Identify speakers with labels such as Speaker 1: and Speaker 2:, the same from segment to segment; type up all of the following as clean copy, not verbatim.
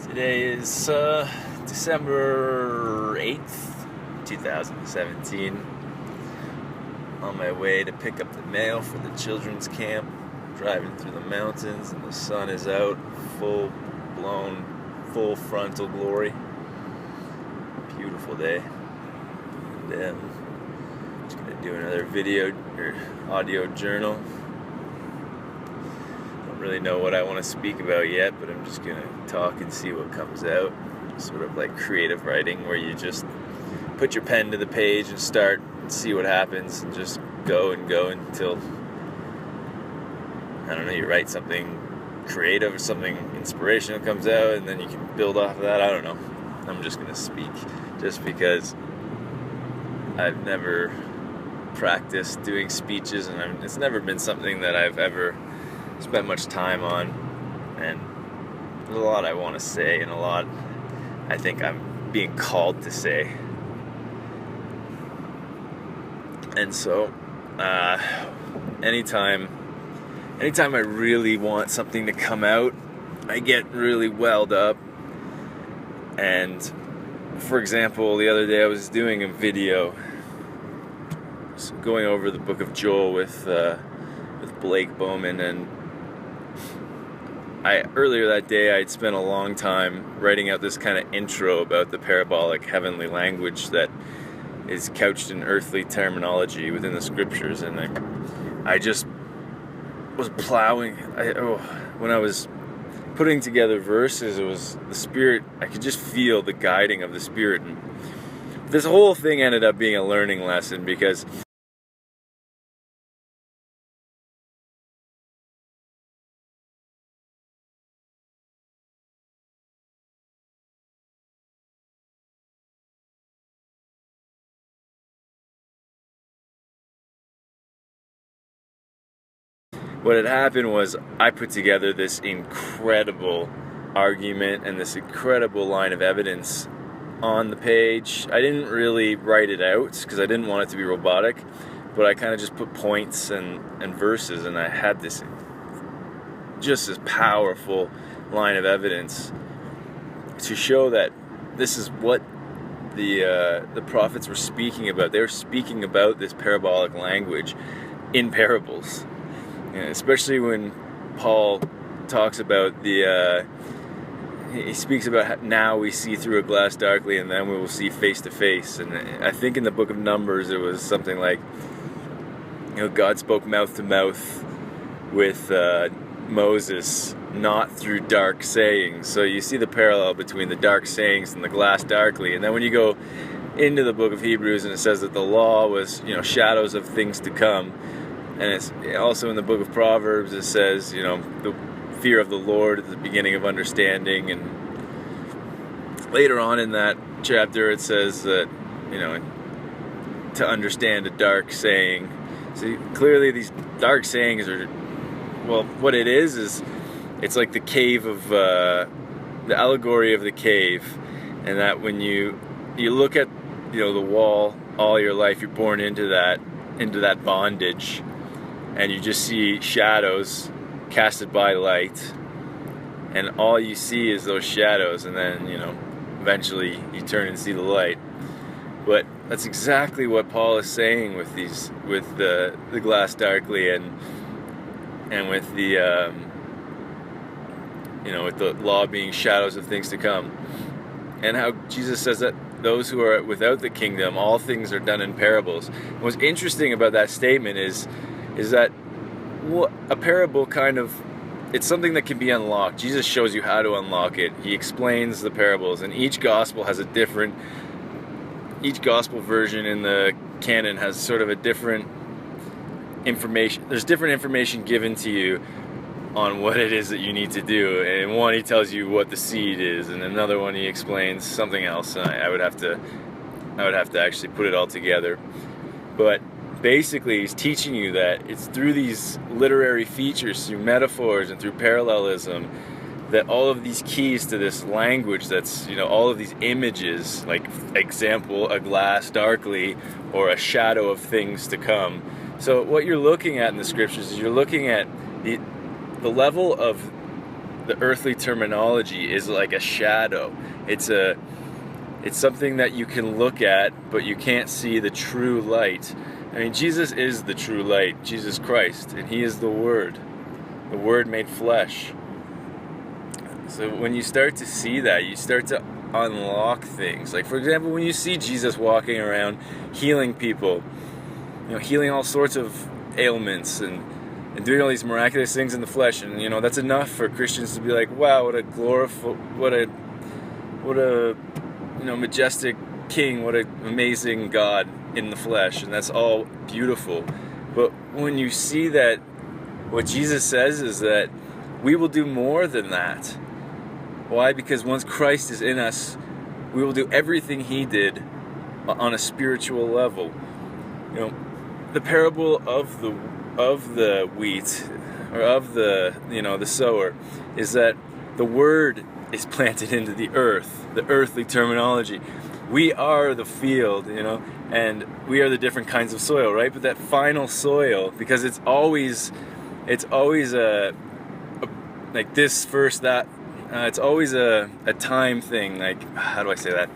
Speaker 1: Today is December 8th, 2017. On my way to pick up the mail for the children's camp. Driving through the mountains and the sun is out, full frontal glory. Beautiful day. And I'm just going to do another video or audio journal. Really know what I want to speak about yet, but I'm just gonna talk and see what comes out. Sort of like creative writing, where you just put your pen to the page and start and see what happens, and just go until, I don't know, you write something creative or something inspirational comes out, and then you can build off of that. I don't know. I'm just gonna speak just because I've never practiced doing speeches, and it's never been something that I've ever spent much time on, and there's a lot I want to say, and a lot I think I'm being called to say. And so anytime I really want something to come out, I get really welled up. And for example, the other day I was doing a video going over the book of Joel with Blake Bowman, and earlier that day I'd spent a long time writing out this kind of intro about the parabolic heavenly language that is couched in earthly terminology within the scriptures, and I just was plowing. When I was putting together verses, it was the Spirit. I could just feel the guiding of the Spirit, and this whole thing ended up being a learning lesson, because what had happened was I put together this incredible argument and this incredible line of evidence on the page. I didn't really write it out because I didn't want it to be robotic, but I kind of just put points and verses, and I had this powerful line of evidence to show that this is what the prophets were speaking about. They were speaking about this parabolic language in parables. Especially when Paul talks about he speaks about how now we see through a glass darkly, and then we will see face to face. And I think in the book of Numbers it was something like, God spoke mouth to mouth with Moses, not through dark sayings. So you see the parallel between the dark sayings and the glass darkly. And then when you go into the book of Hebrews, and it says that the law was, shadows of things to come. And it's also in the book of Proverbs, it says, the fear of the Lord is the beginning of understanding. And later on in that chapter, it says that, to understand a dark saying. So clearly these dark sayings are, what it is it's like the cave of, the allegory of the cave. And that when you look at, the wall all your life, you're born into that bondage. And you just see shadows casted by light, and all you see is those shadows, and then eventually you turn and see the light. But that's exactly what Paul is saying with the glass darkly, and with the with the law being shadows of things to come, and how Jesus says that those who are without the kingdom, all things are done in parables. And what's interesting about that statement is that a parable it's something that can be unlocked. Jesus shows you how to unlock it. He explains the parables, and each gospel version in the canon has sort of a different information. There's different information given to you on what it is that you need to do. And in one, he tells you what the seed is, and another one he explains something else. And I would have to actually put it all together. But basically, he's teaching you that it's through these literary features, through metaphors and through parallelism, that all of these keys to this language, that's, all of these images, like example, a glass darkly, or a shadow of things to come. So what you're looking at in the scriptures is you're looking at the level of the earthly terminology is like a shadow. It's something that you can look at, but you can't see the true light. I mean, Jesus is the true light, Jesus Christ, and He is the Word made flesh. So when you start to see that, you start to unlock things. Like, for example, when you see Jesus walking around healing people, healing all sorts of ailments and doing all these miraculous things in the flesh, and that's enough for Christians to be like, wow, what a majestic King, what an amazing God in the flesh, and that's all beautiful. But when you see that, what Jesus says is that we will do more than that. Why? Because once Christ is in us, we will do everything He did on a spiritual level. The parable of the wheat, or of the sower, is that the word is planted into the earth, the earthly terminology. We are the field, and we are the different kinds of soil, right? But that final soil, because it's always like this first that. It's always a time thing. Like, how do I say that?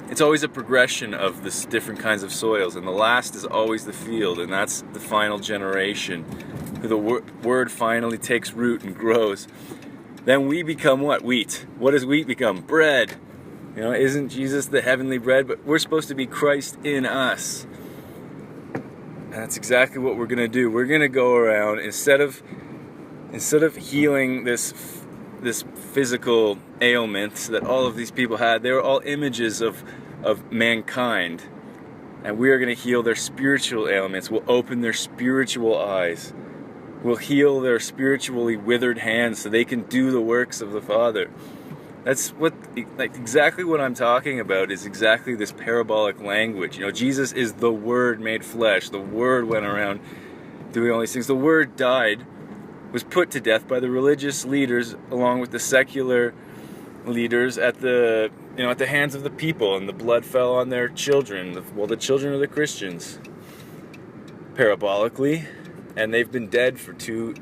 Speaker 1: It's always a progression of this different kinds of soils, and the last is always the field, and that's the final generation. The word finally takes root and grows. Then we become what? Wheat. What does wheat become? Bread. Isn't Jesus the heavenly bread? But we're supposed to be Christ in us. And that's exactly what we're going to do. We're going to go around, instead of healing this physical ailments that all of these people had, they were all images of mankind. And we are going to heal their spiritual ailments. We'll open their spiritual eyes. We'll heal their spiritually withered hands so they can do the works of the Father. That's exactly what I'm talking about, is exactly this parabolic language. Jesus is the Word made flesh. The Word went around doing all these things. The Word died, was put to death by the religious leaders along with the secular leaders at the hands of the people, and the blood fell on their children. The children of the Christians, parabolically, and they've been dead for two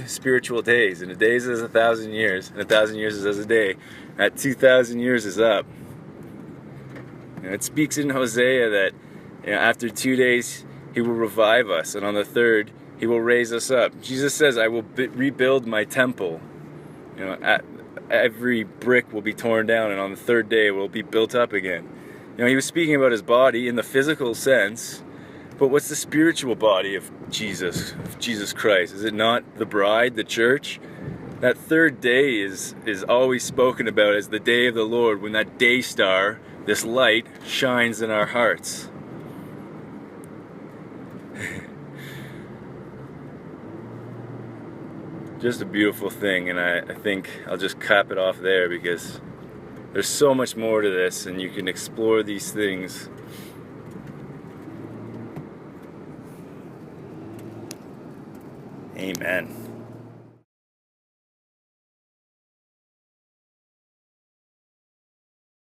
Speaker 1: spiritual days, and a day is as 1,000 years, and 1,000 years is as a day. That 2,000 years is up. It speaks in Hosea that after 2 days He will revive us, and on the third He will raise us up. Jesus says, I will rebuild my temple. Every brick will be torn down, and on the third day it will be built up again. He was speaking about His body in the physical sense, but what's the spiritual body of Jesus Christ? Is it not the bride, the church? That third day is always spoken about as the day of the Lord, when that day star, this light, shines in our hearts. Just a beautiful thing, and I think I'll just cap it off there, because there's so much more to this, and you can explore these things. Amen.